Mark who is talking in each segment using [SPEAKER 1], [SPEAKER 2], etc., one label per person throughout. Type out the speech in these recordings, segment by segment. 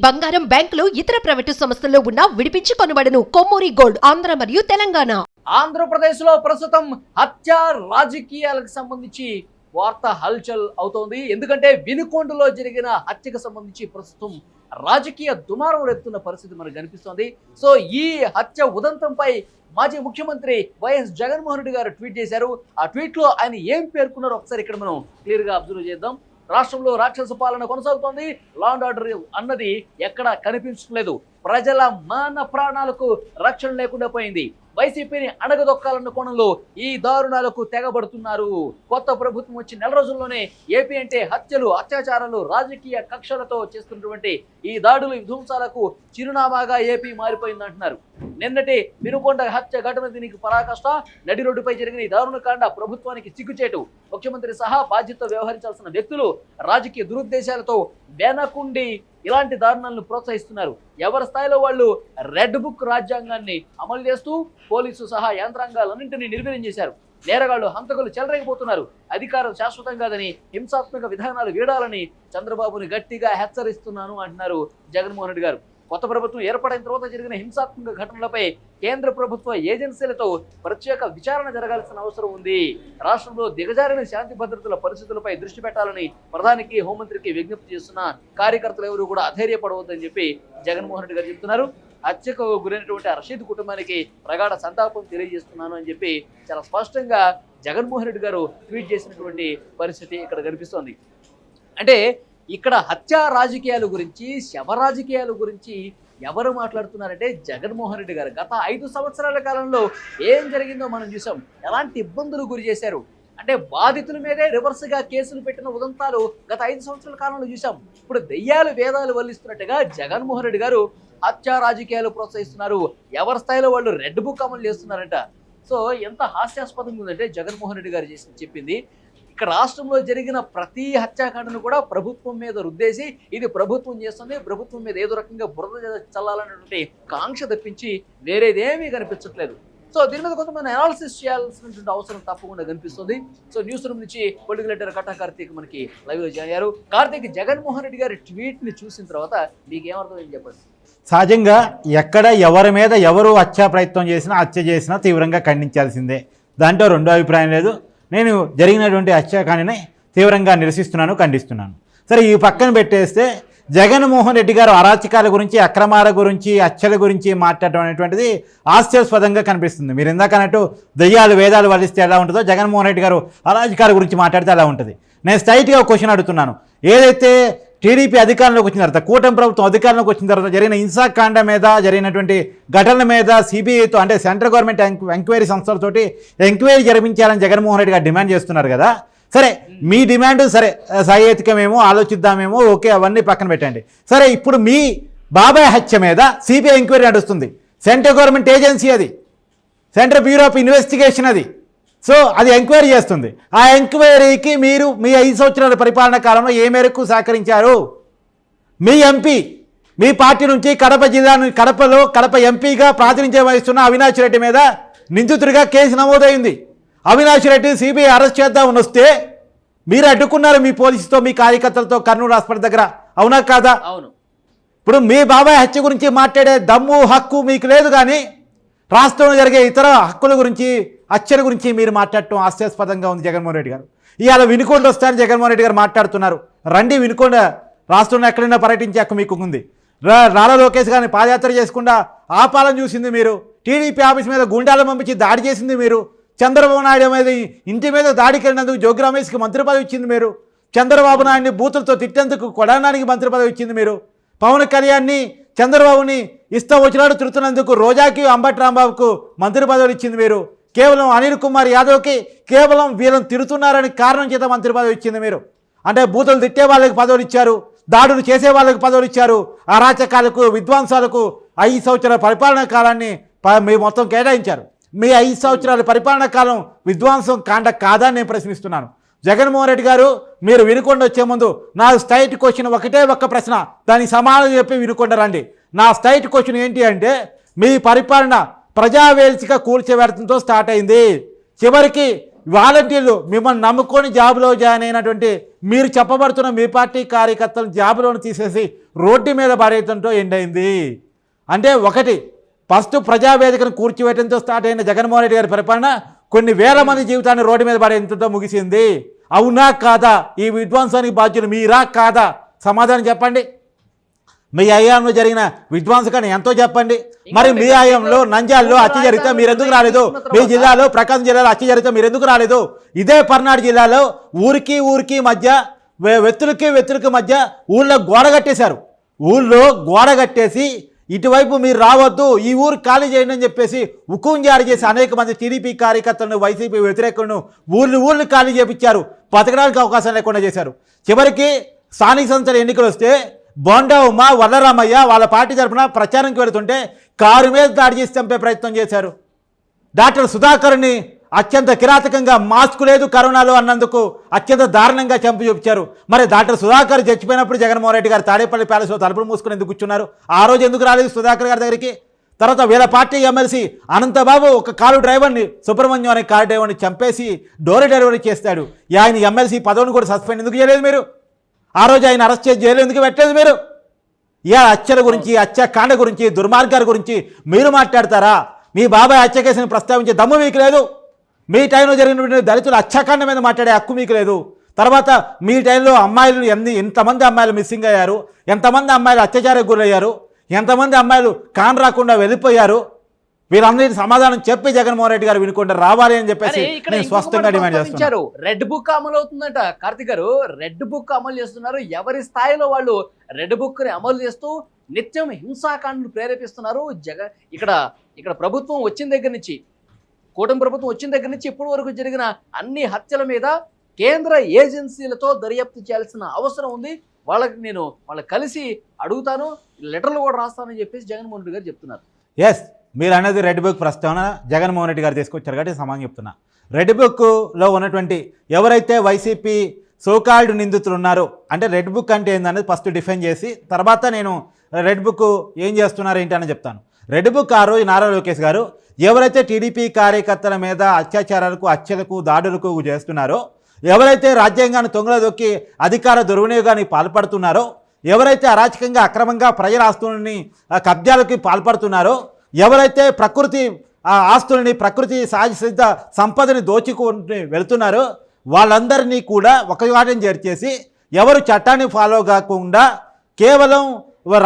[SPEAKER 1] బంగారం, బ్యాంకులు, ఇతర ప్రైవేటు సంస్థల్లో ఉన్న విడిపించి కొనబడను. కొమ్మూరి గోల్డ్, ఆంధ్ర మరియు తెలంగాణ.
[SPEAKER 2] ఆంధ్రప్రదేశ్ లో ప్రస్తుతం హత్య రాజకీయాలకు సంబంధించి వార్త హల్చల్ అవుతోంది. ఎందుకంటే వినుకొండలో జరిగిన హత్యకు సంబంధించి ప్రస్తుతం రాజకీయ దుమారం రేపుతున్న పరిస్థితి మనకు కనిపిస్తోంది. సో ఈ హత్య ఉదంతంపై మాజీ ముఖ్యమంత్రి వైఎస్ జగన్మోహన్ రెడ్డి గారు ట్వీట్ చేశారు. ఆ ట్వీట్ లో ఆయన ఏం పేర్కొన్నారో ఒకసారి ఇక్కడ మనం క్లియర్ గా అబ్జర్వ్ చేద్దాం. రాష్ట్రంలో రాక్షస పాలన కొనసాగుతోంది. లా అండ్ ఆర్డర్ అన్నది ఎక్కడ కనిపించట్లేదు. ప్రజల మాన ప్రాణాలకు రక్షణ లేకుండా పోయింది. వైసీపీని అణగదొక్కాలన్న కోణంలో ఈ దారుణాలకు తెగబడుతున్నారు. కొత్త ప్రభుత్వం వచ్చి నెల రోజుల్లోనే ఏపీ అంటే హత్యలు, అత్యాచారాలు, రాజకీయ కక్షలతో చేస్తున్నటువంటి ఈ దాడులు, విధ్వంసాలకు చిరునామాగా ఏపీ మారిపోయిందంటున్నారు. నిన్నటి వినుకొండ హత్య ఘటన దీనికి పరాకాష్ట. నడి రోడ్డుపై జరిగిన ఈ దారుణకాండ ప్రభుత్వానికి సిగ్గుచేటు. ముఖ్యమంత్రి సహా బాధ్యతతో వ్యవహరించాల్సిన వ్యక్తులు రాజకీయ దురుద్దేశాలతో వెనకుండి ఇలాంటి దారుణాలను ప్రోత్సహిస్తున్నారు. ఎవరి స్థాయిలో వాళ్ళు రెడ్ బుక్ రాజ్యాంగాన్ని అమలు చేస్తూ పోలీసు సహా యంత్రాంగాలన్నింటినీ నిర్వీర్యం చేశారు. నేరగాళ్లు, హంతకులు చెలరేగిపోతున్నారు. అధికారం శాశ్వతం కాదని, హింసాత్మక విధానాలు వీడాలని చంద్రబాబుని గట్టిగా హెచ్చరిస్తున్నాను అంటున్నారు జగన్మోహన్ రెడ్డి గారు. కొత్త ప్రభుత్వం ఏర్పడిన తర్వాత జరిగిన హింసాత్మక ఘటనలపై కేంద్ర ప్రభుత్వ ఏజెన్సీలతో ప్రత్యేక విచారణ జరగాల్సిన అవసరం ఉంది. రాష్ట్రంలో దిగజారిన శాంతి భద్రతల పరిస్థితులపై దృష్టి పెట్టాలని ప్రధానికి, హోంమంత్రికి విజ్ఞప్తి చేస్తున్న కార్యకర్తలు ఎవరు కూడా అధైర్యపడవద్దని చెప్పి జగన్మోహన్ రెడ్డి గారు చెప్తున్నారు. హత్యకు గురైనటువంటి రషీద్ కుటుంబానికి ప్రగాఢ సంతాపం తెలియజేస్తున్నాను అని చెప్పి చాలా స్పష్టంగా జగన్మోహన్ రెడ్డి గారు ట్వీట్ చేసినటువంటి పరిస్థితి ఇక్కడ కనిపిస్తోంది. అంటే ఇక్కడ హత్యా రాజకీయాల గురించి, శవ రాజకీయాల గురించి ఎవరు మాట్లాడుతున్నారంటే జగన్మోహన్ రెడ్డి గారు. గత 5 సంవత్సరాల కాలంలో ఏం జరిగిందో మనం చూసాం. ఎలాంటి ఇబ్బందులు గురి చేశారు అంటే బాధితుల మీదే రివర్స్గా కేసులు పెట్టిన ఉదంతాలు గత 5 సంవత్సరాల కాలంలో చూసాం. ఇప్పుడు దెయ్యాలు వేదాలు వల్లిస్తున్నట్టుగా జగన్మోహన్ రెడ్డి గారు హత్యా రాజకీయాలు ప్రోత్సహిస్తున్నారు. ఎవరి స్థాయిలో వాళ్ళు రెడ్ బుక్ అమలు చేస్తున్నారంట. సో ఎంత హాస్యాస్పదంగా ఉందంటే జగన్మోహన్ రెడ్డి గారు చెప్పింది. ఇక్కడ రాష్ట్రంలో జరిగిన ప్రతి హత్యాకాండను కూడా ప్రభుత్వం మీద రుద్దేసి ఇది ప్రభుత్వం చేస్తుంది, ప్రభుత్వం మీద ఏదో రకంగా బురద చల్లాలనేటువంటి కాంక్ష తప్పించి వేరేదేమీ కనిపించట్లేదు. సో దీని మీద కొంతమంది అనాలిసిస్ చేయాల్సినటువంటి అవసరం తప్పకుండా కనిపిస్తుంది. సో న్యూస్ రూమ్ నుంచి పొలిటికల్ ఎడిటర్ కట్టా కార్తీక్ మనకి లైవ్లో జాయిన్ అయ్యారు. కార్తీక్, జగన్మోహన్ రెడ్డి గారి ట్వీట్ని చూసిన తర్వాత మీకు ఏమర్థం ఏం చెప్పండి?
[SPEAKER 3] సహజంగా ఎక్కడ ఎవరి మీద ఎవరు హత్యా ప్రయత్నం హత్య చేసినా తీవ్రంగా ఖండించాల్సిందే. దాంట్లో రెండో అభిప్రాయం లేదు. నేను జరిగినటువంటి హత్యాకాండని తీవ్రంగా నిరసిస్తున్నాను, ఖండిస్తున్నాను. సరే, ఈ పక్కన పెట్టేస్తే జగన్మోహన్ రెడ్డి గారు అరాచకాల గురించి, అక్రమాల గురించి, హత్యల గురించి మాట్లాడడం అనేటువంటిది హాస్యాస్పదంగా కనిపిస్తుంది. మీరు ఇందాక అన్నట్టు దెయ్యాలు వేదాలు వల్లిస్తే ఎలా ఉంటుందో జగన్మోహన్ రెడ్డి గారు అరాచకాల గురించి మాట్లాడితే అలా ఉంటుంది. నేను స్ట్రైట్గా ఒక క్వశ్చన్ అడుగుతున్నాను. ఏదైతే టీడీపీ అధికారంలోకి వచ్చిన తర్వాత, కూటమి ప్రభుత్వం అధికారంలోకి వచ్చిన తర్వాత జరిగిన హింసాకాండ మీద, జరిగినటువంటి ఘటనల మీద సిబిఐతో అంటే సెంట్రల్ గవర్నమెంట్ ఎంక్వైరీ సంస్థలతోటి ఎంక్వైరీ జరిపించాలని జగన్మోహన్ రెడ్డి గారు డిమాండ్ చేస్తున్నారు కదా. సరే, మీ డిమాండ్ సరే సహేతుకమేమో, ఆలోచిద్దామేమో, ఓకే, అవన్నీ పక్కన పెట్టండి. సరే, ఇప్పుడు మీ బాబాయ్ హత్య మీద సిబిఐ ఎంక్వైరీ నడుస్తుంది. సెంట్రల్ గవర్నమెంట్ ఏజెన్సీ అది, సెంట్రల్ బ్యూరో ఆఫ్ ఇన్వెస్టిగేషన్ అది. సో అది ఎంక్వైరీ చేస్తుంది. ఆ ఎంక్వైరీకి మీరు మీ 5 సంవత్సరాల పరిపాలన కాలంలో ఏ మేరకు సహకరించారు? మీ ఎంపీ, మీ పార్టీ నుంచి కడప ఎంపీగా ప్రాతినిధ్యం వహిస్తున్న అవినాష్ రెడ్డి మీద నిందితుడిగా కేసు నమోదైంది. అవినాష్ రెడ్డి సిబిఐ అరెస్ట్ చేద్దామని వస్తే మీరు అడ్డుకున్నారు మీ పోలీసుతో, మీ కార్యకర్తలతో కర్నూలు హాస్పిటల్ దగ్గర. అవునా కాదా?
[SPEAKER 2] అవును.
[SPEAKER 3] ఇప్పుడు మీ బాబాయ్ హత్య గురించి మాట్లాడే దమ్ము, హక్కు మీకు లేదు. కానీ రాష్ట్రంలో జరిగే ఇతర హక్కుల గురించి, హత్యల గురించి మీరు మాట్లాడటం హాస్యాస్పదంగా ఉంది. జగన్మోహన్ రెడ్డి గారు ఇవాళ వినుకొండ వస్తారని జగన్మోహన్ రెడ్డి గారు మాట్లాడుతున్నారు. రండి, వినుకొండ రాష్ట్రంలో ఎక్కడైనా పర్యటించే హక్కు మీకు ఉంది. నారా లోకేష్ గారిని పాదయాత్ర చేసుకుండా ఆపాలని చూసింది మీరు. టీడీపీ ఆఫీస్ మీద గుండాలను పంపించి దాడి చేసింది మీరు. చంద్రబాబు నాయుడు మీద ఇంటి మీద దాడికి వెళ్ళినందుకు జోగి రమేష్కి మంత్రి పదవి ఇచ్చింది మీరు. చంద్రబాబు నాయుడిని బూతులతో తిట్టేందుకు కొడానానికి మంత్రి పదవి ఇచ్చింది మీరు. పవన్ కళ్యాణ్ని, చంద్రబాబుని ఇష్టం వచ్చినాడు తిడుతున్నందుకు రోజాకి, అంబటి రాంబాబుకు మంత్రి పదవులు ఇచ్చింది మీరు. కేవలం అనిల్ కుమార్ యాదవ్కి కేవలం వీళ్ళని తిడుతున్నారని కారణం చేత మంత్రి పదవి ఇచ్చింది మీరు. అంటే బూతులు తిట్టే వాళ్ళకి పదవులు ఇచ్చారు, దాడులు చేసే వాళ్ళకి పదవులు ఇచ్చారు. అరాచకాలకు, విధ్వంసాలకు 5 సంవత్సరాల పరిపాలనా కాలాన్ని మీరు మొత్తం కేటాయించారు. మీ 5 సంవత్సరాల పరిపాలనా కాలం విధ్వంసం కాండ కాదా నేను ప్రశ్నిస్తున్నాను. జగన్మోహన్ రెడ్డి గారు, మీరు వినుకొండ వచ్చే ముందు నా స్ట్రైట్ క్వశ్చన్ ఒకటే ఒక్క ప్రశ్న, దానికి సమాధానం చెప్పి వినుకొండ రండి. నా స్ట్రైట్ క్వశ్చన్ ఏంటి అంటే, మీ పరిపాలన ప్రజావేదిక కూల్చివేయడంతో స్టార్ట్ అయింది. చివరికి వాలంటీర్లు మిమ్మల్ని నమ్ముకొని జాబులో జాయిన్ అయినటువంటి మీరు చెప్పబడుతున్న మీ పార్టీ కార్యకర్తలను జాబులోని తీసేసి రోడ్డు మీద పడేయడంతో ఎండైంది. అంటే ఒకటి ఫస్ట్ ప్రజావేదికను కూర్చివేయడంతో స్టార్ట్ అయిన జగన్మోహన్ రెడ్డి గారి పరిపాలన కొన్ని వేల మంది జీవితాన్ని రోడ్డు మీద పడేయడంతో ముగిసింది. అవునా కాదా? ఈ విధ్వంసానికి బాధ్యులు మీరా కాదా? సమాధానం చెప్పండి. మీ హయాంలో జరిగిన విధ్వంసకాన్ని ఎంతో చెప్పండి. మరి మీ హయాంలో నంద్యాలలో హత్య జరిగితే మీరు ఎందుకు రాలేదు? మీ జిల్లాలో ప్రకాశం జిల్లాలో హత్య జరిగితే మీరు ఎందుకు రాలేదు? ఇదే పర్నాడు జిల్లాలో ఊరికి మధ్య వెత్తులకి మధ్య ఊళ్ళో గోడ కట్టేశారు. ఊళ్ళో గోడ కట్టేసి ఇటువైపు మీరు రావద్దు, ఈ ఊరు ఖాళీ చేయండి అని చెప్పేసి హుకుం జారీ చేసి అనేక మంది టీడీపీ కార్యకర్తలను వైసీపీ వ్యతిరేకులను ఊళ్ళు ఖాళీ చేపించారు. బతకడానికి అవకాశం లేకుండా చేశారు. చివరికి స్థానిక సంస్థల ఎన్నికలు వస్తే బోండా ఉమ్మ వల్లరామయ్య వాళ్ళ పార్టీ తరఫున ప్రచారంకి వెళుతుంటే కారు మీద దాడి చేసి చంపే ప్రయత్నం చేశారు. డాక్టర్ సుధాకర్ని అత్యంత కిరాతకంగా మాస్క్ లేదు కరోనాలో అన్నందుకు అత్యంత దారుణంగా చంపి చూపించారు. మరి డాక్టర్ సుధాకర్ చచ్చిపోయినప్పుడు జగన్మోహన్ రెడ్డి గారు తాడేపల్లి ప్యాలెస్లో తలుపులు మూసుకుని ఎందుకు కూర్చున్నారు? ఆ రోజు ఎందుకు రాలేదు సుధాకర్ గారి దగ్గరికి? తర్వాత వీళ్ళ పార్టీ ఎమ్మెల్సీ అనంతబాబు ఒక కారు డ్రైవర్ని సుబ్రహ్మణ్యం అనే కారు డ్రైవర్ని చంపేసి డోర్ డెలివరీ చేస్తాడు. ఆయన ఎమ్మెల్సీ పదవిని కూడా సస్పెండ్ ఎందుకు చేయలేదు మీరు? ఆ రోజు ఆయన అరెస్ట్ చేసి జైలు ఎందుకు పెట్టలేదు మీరు? ఇలా హత్యల గురించి, హత్యాకాండ గురించి, దుర్మార్గాల గురించి మీరు మాట్లాడతారా? మీ బాబాయ్ హత్య కేసుని ప్రస్తావించే దమ్ము మీకు లేదు. మీ టైంలో జరిగినటువంటి దళితుల హత్యాకాండ మీద మాట్లాడే హక్కు మీకు లేదు. తర్వాత మీ టైంలో అమ్మాయిలు ఎంతమంది అమ్మాయిలు మిస్సింగ్ అయ్యారు, ఎంతమంది అమ్మాయిలు అత్యాచారకు గురయ్యారు, ఎంతమంది అమ్మాయిలు కాన్ రాకుండా వెళ్ళిపోయారు, వీరందరికీ సమాధానం చెప్పి జగన్మోహన్ రెడ్డి గారు వినుకుంటే రావాలి అని చెప్పేసి నేను స్పష్టంగా డిమాండ్ చేస్తున్నాను.
[SPEAKER 2] రెడ్ బుక్ అమలు అవుతుందంట. కార్తిక్ గారు, రెడ్ బుక్ అమలు చేస్తున్నారు. ఎవరి స్థాయిలో వాళ్ళు రెడ్ బుక్ ని అమలు చేస్తూ నిత్యం హింసాకాండను ప్రేరేపిస్తున్నారు. ఇక్కడ ప్రభుత్వం వచ్చిన దగ్గర నుంచి, కూటమి ప్రభుత్వం వచ్చిన దగ్గర నుంచి ఇప్పటి వరకు జరిగిన అన్ని హత్యల మీద కేంద్ర ఏజెన్సీలతో దర్యాప్తు చేయాల్సిన అవసరం ఉంది. వాళ్ళకి కలిసి అడుగుతాను, లెటర్లు కూడా రాస్తానని చెప్పేసి జగన్మోహన్ రెడ్డి గారు చెప్తున్నారు.
[SPEAKER 3] ఎస్, మీరు అనేది రెడ్ బుక్ ప్రస్తావన జగన్మోహన్ రెడ్డి గారు తీసుకొచ్చారు కాబట్టి సమానం చెప్తున్నా. రెడ్ బుక్లో ఉన్నటువంటి ఎవరైతే వైసీపీ సోకాల్డ్ నిందితులు ఉన్నారో, అంటే రెడ్ బుక్ అంటే ఏందనేది ఫస్ట్ డిఫైన్ చేసి తర్వాత నేను రెడ్ బుక్ ఏం చేస్తున్నారు ఏంటి అని చెప్తాను. రెడ్ బుక్ ఆ రోజు నారా లోకేష్ గారు ఎవరైతే టీడీపీ కార్యకర్తల మీద అత్యాచారాలకు, హత్యలకు, దాడులకు చేస్తున్నారో, ఎవరైతే రాజ్యాంగాన్ని తొంగలో దొక్కి అధికార దుర్వినియోగానికి పాల్పడుతున్నారో, ఎవరైతే అరాచకంగా అక్రమంగా ప్రజల ఆస్తులని కబ్జాలకి పాల్పడుతున్నారో, ఎవరైతే ప్రకృతి ఆస్తులని, ప్రకృతి సహజ సంపదని దోచుకుంటూ వెళుతున్నారో వాళ్ళందరినీ కూడా ఒక వాటిని చేర్చేసి ఎవరు చట్టాన్ని ఫాలో కాకుండా కేవలం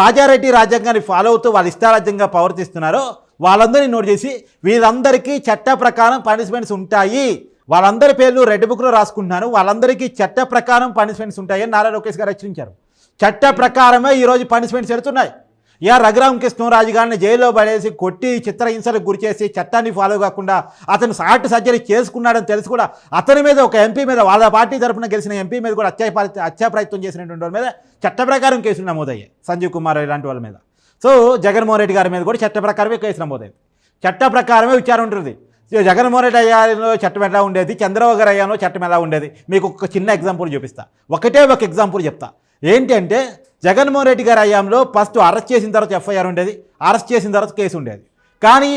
[SPEAKER 3] రాజారెడ్డి రాజ్యాంగాన్ని ఫాలో అవుతూ వాళ్ళు ఇష్టారాజ్యంగా ప్రవర్తిస్తున్నారో వాళ్ళందరినీ నోట్ చేసి వీళ్ళందరికీ చట్ట ప్రకారం పనిష్మెంట్స్ ఉంటాయి, వాళ్ళందరి పేర్లు రెడ్ బుక్లో రాసుకుంటున్నాను, వాళ్ళందరికీ చట్ట ప్రకారం పనిష్మెంట్స్ ఉంటాయని నారా లోకేష్ గారు హెచ్చరించారు. చట్ట ప్రకారమే ఈరోజు పనిష్మెంట్స్ ఎడుతున్నాయి. రఘురామ కృష్ణరాజు గారిని జైల్లో పడేసి కొట్టి చిత్రహింసలకు గురి చేసి చట్టాన్ని ఫాలో కాకుండా అతను హార్ట్ సర్జరీ చేసుకున్నాడని తెలిసి కూడా అతని మీద ఒక ఎంపీ మీద, వాళ్ళ పార్టీ తరఫున గెలిచిన ఎంపీ మీద కూడా హత్యా ప్రయత్నం చేసినటువంటి వాళ్ళ మీద చట్ట ప్రకారం కేసులు నమోదయ్యాయి. సంజీవ్ కుమార్ ఇలాంటి వాళ్ళ మీద. సో జగన్మోహన్ రెడ్డి గారి మీద కూడా చట్ట ప్రకారమే కేసు నమోదైంది. చట్ట ప్రకారమే విచారణ ఉంటుంది. జగన్మోహన్ రెడ్డి అయ్యాలో చట్టం ఎలా ఉండేది, చంద్రబాబు గారు అయ్యానో చట్టం ఎలా ఉండేది, మీకు ఒక చిన్న ఎగ్జాంపుల్ చూపిస్తా. ఒక ఎగ్జాంపుల్ చెప్తా. ఏంటంటే జగన్మోహన్ రెడ్డి గారి హయాంలో ఫస్ట్ అరెస్ట్ చేసిన తర్వాత ఎఫ్ఐఆర్ ఉండేది, అరెస్ట్ చేసిన తర్వాత కేసు ఉండేది. కానీ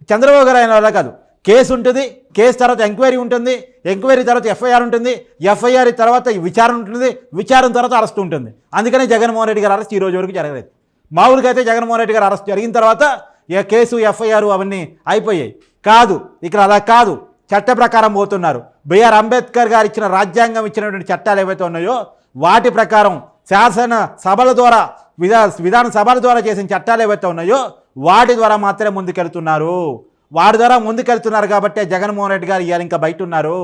[SPEAKER 3] చంద్రబాబు గారు అయిన వల్ల కాదు, కేసు ఉంటుంది, కేసు తర్వాత ఎంక్వైరీ ఉంటుంది, ఎంక్వైరీ తర్వాత ఎఫ్ఐఆర్ ఉంటుంది, ఎఫ్ఐఆర్ తర్వాత విచారణ ఉంటుంది, విచారణ తర్వాత అరెస్ట్ ఉంటుంది. అందుకని జగన్మోహన్ రెడ్డి గారు అరెస్ట్ ఈ రోజు వరకు జరగలేదు. మామూలుగా అయితే జగన్మోహన్ రెడ్డి గారు అరెస్ట్ జరిగిన తర్వాత కేసు, ఎఫ్ఐఆర్ అవన్నీ అయిపోయాయి. కాదు, ఇక్కడ అలా కాదు, చట్ట ప్రకారం పోతున్నారు. బిఆర్ అంబేద్కర్ గారు ఇచ్చిన రాజ్యాంగం ఇచ్చినటువంటి చట్టాలు ఏవైతే ఉన్నాయో వాటి ప్రకారం శాసన సభల ద్వారా, విధాన సభల ద్వారా చేసిన చట్టాలు ఏవైతే ఉన్నాయో వాటి ద్వారా మాత్రమే ముందుకెళ్తున్నారు. వాటి ద్వారా ముందుకెళ్తున్నారు కాబట్టి జగన్మోహన్ రెడ్డి గారు ఇవాళ ఇంకా బయట ఉన్నారు.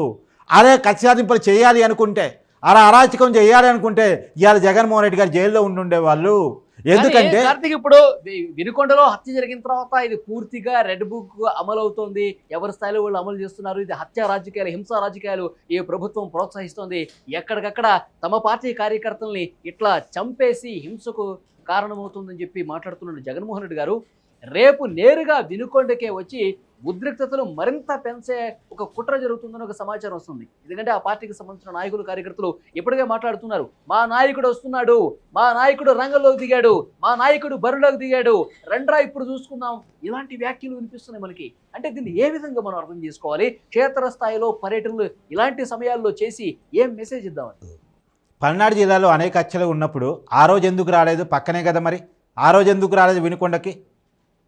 [SPEAKER 3] అదే కక్ష సాధింపులు చేయాలి అనుకుంటే, అలా అరాచకం చేయాలి అనుకుంటే ఇవాళ జగన్మోహన్ రెడ్డి గారు జైల్లో ఉండేవాళ్ళు. ఎందుకంటే
[SPEAKER 2] కార్తీక్, ఇప్పుడు వినుకొండలో హత్య జరిగిన తర్వాత ఇది పూర్తిగా రెడ్ బుక్ అమలు అవుతోంది. ఎవరి స్థాయిలో వాళ్ళు అమలు చేస్తున్నారు. ఇది హత్య రాజకీయాలు, హింసా రాజకీయాలు ఈ ప్రభుత్వం ప్రోత్సహిస్తోంది. ఎక్కడికక్కడ తమ పార్టీ కార్యకర్తల్ని ఇట్లా చంపేసి హింసకు కారణమవుతుందని చెప్పి మాట్లాడుతున్న జగన్మోహన్ రెడ్డి గారు రేపు నేరుగా వినుకొండకే వచ్చి ఉద్రిక్తతలు మరింత పెంచే ఒక కుట్ర జరుగుతుందని ఒక సమాచారం వస్తుంది. ఎందుకంటే ఆ పార్టీకి సంబంధించిన నాయకులు కార్యకర్తలు ఇప్పటికే మాట్లాడుతున్నారు, మా నాయకుడు వస్తున్నాడు, మా నాయకుడు రంగంలోకి దిగాడు, మా నాయకుడు బరిలోకి దిగాడు, రండ్రా ఇప్పుడు చూసుకుందాం, ఇలాంటి వ్యాఖ్యలు వినిపిస్తున్నాయి మనకి. అంటే దీన్ని ఏ విధంగా మనం అర్థం చేసుకోవాలి? క్షేత్రస్థాయిలో పర్యటనలు ఇలాంటి సమయాల్లో చేసి ఏం మెసేజ్ ఇద్దామని?
[SPEAKER 3] పల్నాడు జిల్లాలో అనేక హత్యలు ఉన్నప్పుడు ఆ రోజు ఎందుకు రాలేదు? పక్కనే కదా మరి. ఆ రోజు ఎందుకు రాలేదు వినుకొండకి?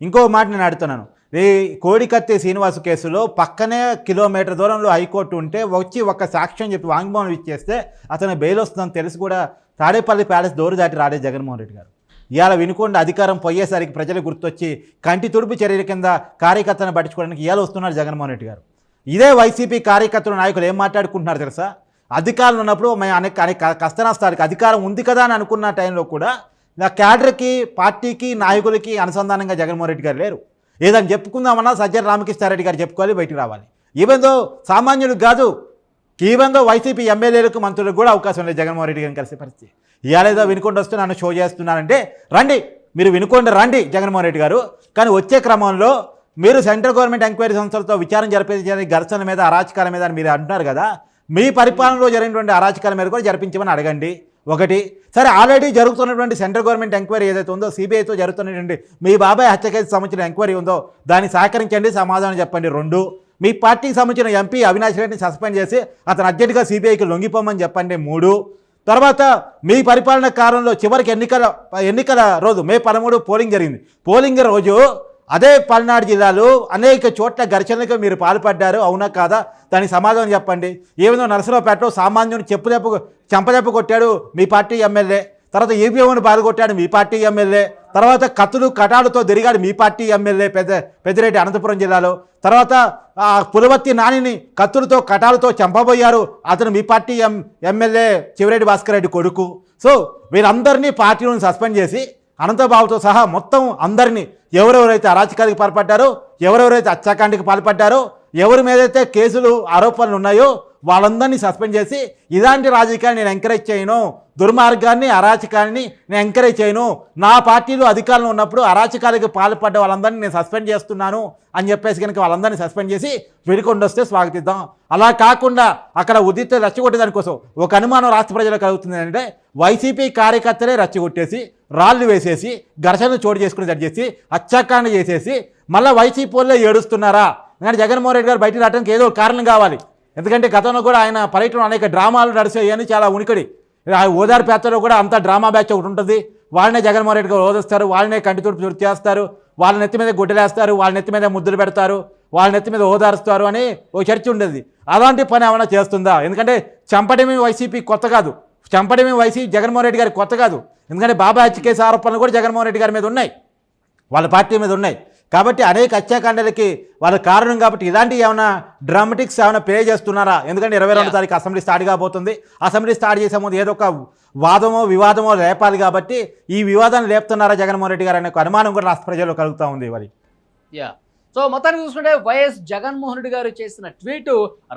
[SPEAKER 3] ఇంకో మాట నేను అడుగుతున్నాను, ఈ కోడికత్తి శ్రీనివాసు కేసులో పక్కనే కిలోమీటర్ దూరంలో హైకోర్టు ఉంటే వచ్చి ఒక సాక్ష్యం చెప్పి వాంగ్మూలం ఇచ్చేస్తే అతను బెయిల్ వస్తుందని తెలిసి కూడా తాడేపల్లి ప్యాలెస్ డోరు దాటి రాడే జగన్మోహన్ రెడ్డి గారు. ఇవాళ వినుకొండ అధికారం పోయేసరికి ప్రజలు గుర్తొచ్చి కంటి తుడుపు చర్యల కింద కార్యకర్తను పట్టించుకోవడానికి ఇవాళ వస్తున్నారు జగన్మోహన్ రెడ్డి గారు. ఇదే వైసీపీ కార్యకర్తలు నాయకులు ఏం మాట్లాడుకుంటున్నారు తెలుసా? అధికారులు ఉన్నప్పుడు మేము అనేక కష్టనష్టాలకి అధికారం ఉంది కదా అని అనుకున్న టైంలో కూడా క్యాడర్కి, పార్టీకి, నాయకులకి అనుసంధానంగా జగన్మోహన్ రెడ్డి గారు లేరు. ఏదని చెప్పుకుందామన్నా సజ్జల రామకృష్ణారెడ్డి గారు చెప్పుకోవాలి, బయటికి రావాలి. ఈవెందో సామాన్యులకు కాదు, ఈవెందో వైసీపీ ఎమ్మెల్యేలకు, మంత్రులకు కూడా అవకాశం లేదు జగన్మోహన్ రెడ్డి గారిని కలిసే పరిస్థితి. ఇవాళ ఏదో వినుకొండ వస్తే నన్ను షో చేస్తున్నారంటే రండి, మీరు వినుకొండ రండి జగన్మోహన్ రెడ్డి గారు. కానీ వచ్చే క్రమంలో మీరు సెంట్రల్ గవర్నమెంట్ ఎంక్వైరీ సంస్థలతో విచారణ జరిపించడానికి ఘర్షణ మీద, అరాచకాల మీద మీరు అంటున్నారు కదా, మీ పరిపాలనలో జరిగినటువంటి అరాచకాల మీద కూడా జరిపించమని అడగండి. ఒకటి. సరే, ఆల్రెడీ జరుగుతున్నటువంటి సెంట్రల్ గవర్నమెంట్ ఎంక్వైరీ ఏదైతే ఉందో, సిబిఐతో జరుగుతున్నటువంటి మీ బాబాయ్ హత్య కేసు సంబంధించిన ఎంక్వైరీ ఉందో దాన్ని సహకరించండి, సమాధానం చెప్పండి. 2, మీ పార్టీకి సంబంధించిన ఎంపీ అవినాష్ రెడ్డిని సస్పెండ్ చేసి అతను అర్జెంటుగా సిబిఐకి లొంగిపోమని చెప్పండి. 3, తర్వాత మీ పరిపాలన కాలంలో చివరికి ఎన్నికల రోజు మే 13 పోలింగ్ జరిగింది. పోలింగ్ రోజు అదే పల్నాడు జిల్లాలో అనేక చోట్ల ఘర్షణలకు మీరు పాల్పడ్డారు, అవునా కాదా? దానికి సమాధానం చెప్పండి. ఏమైనా నరసరావుపేటలో సామాన్యుని చెంపదెబ్బ కొట్టాడు మీ పార్టీ ఎమ్మెల్యే, తర్వాత ఈవీఎంను పాల్గొట్టాడు మీ పార్టీ ఎమ్మెల్యే, తర్వాత కత్తులు కటాలతో తిరిగాడు మీ పార్టీ ఎమ్మెల్యే పెద్దిరెడ్డి అనంతపురం జిల్లాలో, తర్వాత పులవర్తి నానిని కత్తులతో కటాలతో చంపబోయారు, అతను మీ పార్టీ ఎమ్మెల్యే చివరెడ్డి భాస్కర్ రెడ్డి కొడుకు. సో వీరందరినీ పార్టీలను సస్పెండ్ చేసి అనంతబాబుతో సహా మొత్తం అందరినీ, ఎవరెవరైతే అరాచకానికి పాల్పడ్డారో, ఎవరెవరైతే హత్యాకాండకి పాల్పడ్డారో, ఎవరి మీదైతే కేసులు, ఆరోపణలు ఉన్నాయో వాళ్ళందరినీ సస్పెండ్ చేసి, ఇలాంటి రాజకీయాన్ని నేను ఎంకరేజ్ చేయను, దుర్మార్గాన్ని, అరాచకాన్ని నేను ఎంకరేజ్ చేయను, నా పార్టీలో అధికారంలో ఉన్నప్పుడు అరాచకాలకు పాల్పడ్డ వాళ్ళందరినీ నేను సస్పెండ్ చేస్తున్నాను అని చెప్పేసి కనుక వాళ్ళందరినీ సస్పెండ్ చేసి వినుకొండ వస్తే స్వాగతిద్దాం. అలా కాకుండా అక్కడ ఉదితే రెచ్చగొట్టే దానికోసం ఒక అనుమానం రాష్ట్ర ప్రజలకు కలుగుతుంది అంటే, వైసీపీ కార్యకర్తలే రెచ్చగొట్టేసి, రాళ్ళు వేసేసి, ఘర్షణలు చోటు చేసుకుని చేసి, హత్యాకాండ చేసేసి మళ్ళీ వైసీపీ వాళ్ళే ఏడుస్తున్నారా? ఎందుకంటే జగన్మోహన్ రెడ్డి గారు బయటకు రావడానికి ఏదో కారణం కావాలి. ఎందుకంటే గతంలో కూడా ఆయన పర్యటన అనేక డ్రామాలు నడిచాయని చాలా ఉనికడి. ఓదార్పు యాత్రలో కూడా అంత డ్రామా బ్యాచ్ ఒకటి ఉంటుంది. వాళ్ళనే జగన్మోహన్ రెడ్డి గారు ఓదిస్తారు, వాళ్ళనే కంటి తుడుపు చేస్తారు, వాళ్ళ నెత్తి మీద గుడ్డలేస్తారు, వాళ్ళ నెత్తి మీద ముద్దులు పెడతారు, వాళ్ళ నెత్తి మీద ఓదారుస్తారు అని ఓ చర్చ ఉండేది. అలాంటి పని ఏమైనా చేస్తుందా? ఎందుకంటే చంపడమే వైసీపీ కొత్త కాదు, చంపడమే వైసీపీ జగన్మోహన్ రెడ్డి గారికి కొత్త కాదు. ఎందుకంటే బాబాయ్ హత్య కేసు ఆరోపణలు కూడా జగన్మోహన్ రెడ్డి గారి మీద ఉన్నాయి, వాళ్ళ పార్టీ మీద ఉన్నాయి. కాబట్టి అనేక హత్యాకాండలకి వాళ్ళ కారణం. కాబట్టి ఇలాంటి ఏమైనా డ్రామాటిక్స్ ఏమైనా ప్లే చేస్తున్నారా? ఎందుకంటే 22వ తారీఖు అసెంబ్లీ స్టార్ట్ కాబోతుంది. అసెంబ్లీ స్టార్ట్ చేసే ముందు ఏదో ఒక వాదమో వివాదమో లేపాలి. కాబట్టి ఈ వివాదాన్ని లేపుతున్నారా జగన్మోహన్ రెడ్డి గారు అనే అనుమానం కూడా రాష్ట్ర ప్రజల్లో కలుగుతూ ఉంది. మరి
[SPEAKER 2] సో మొత్తానికి చూసుకుంటే వైఎస్ జగన్మోహన్ రెడ్డి గారు చేసిన ట్వీట్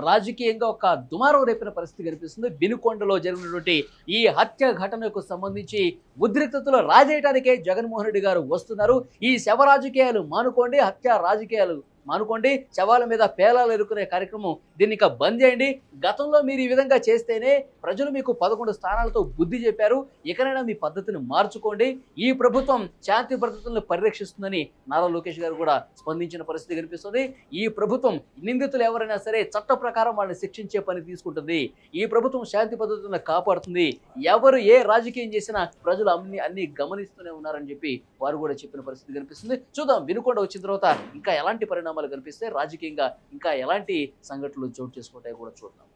[SPEAKER 2] రాజకీయంగా ఒక దుమారం రేపిన పరిస్థితి కనిపిస్తుంది. వినుకొండలో జరిగినటువంటి ఈ హత్య ఘటనకు సంబంధించి ఉద్రిక్తతలు రాజేయడానికే జగన్మోహన్ రెడ్డి గారు వస్తున్నారు. ఈ శవ రాజకీయాలు మానుకోండి, హత్య రాజకీయాలు మానుకోండి, శవాల మీద పేలాలు ఎరుకునే కార్యక్రమం దీన్ని ఇక బంద్ చేయండి. గతంలో మీరు ఈ విధంగా చేస్తేనే ప్రజలు మీకు 11 స్థానాలతో బుద్ధి చెప్పారు, ఇకనైనా మీ పద్ధతిని మార్చుకోండి. ఈ ప్రభుత్వం శాంతి భద్రతలను పరిరక్షిస్తుందని నారా లోకేష్ గారు కూడా స్పందించిన పరిస్థితి కనిపిస్తుంది. ఈ ప్రభుత్వం నిందితులు ఎవరైనా సరే చట్ట ప్రకారం వాళ్ళని శిక్షించే పని తీసుకుంటుంది. ఈ ప్రభుత్వం శాంతి భద్రతలను కాపాడుతుంది. ఎవరు ఏ రాజకీయం చేసినా ప్రజలు అన్ని గమనిస్తూనే ఉన్నారని చెప్పి వారు కూడా చెప్పిన పరిస్థితి కనిపిస్తుంది. చూద్దాం వినుకొండ వచ్చిన తర్వాత ఇంకా ఎలాంటి పరిణామాలు కనిపిస్తే, రాజకీయంగా ఇంకా ఎలాంటి సంఘటనలు చోటు చేసుకుంటాయో కూడా చూద్దాం.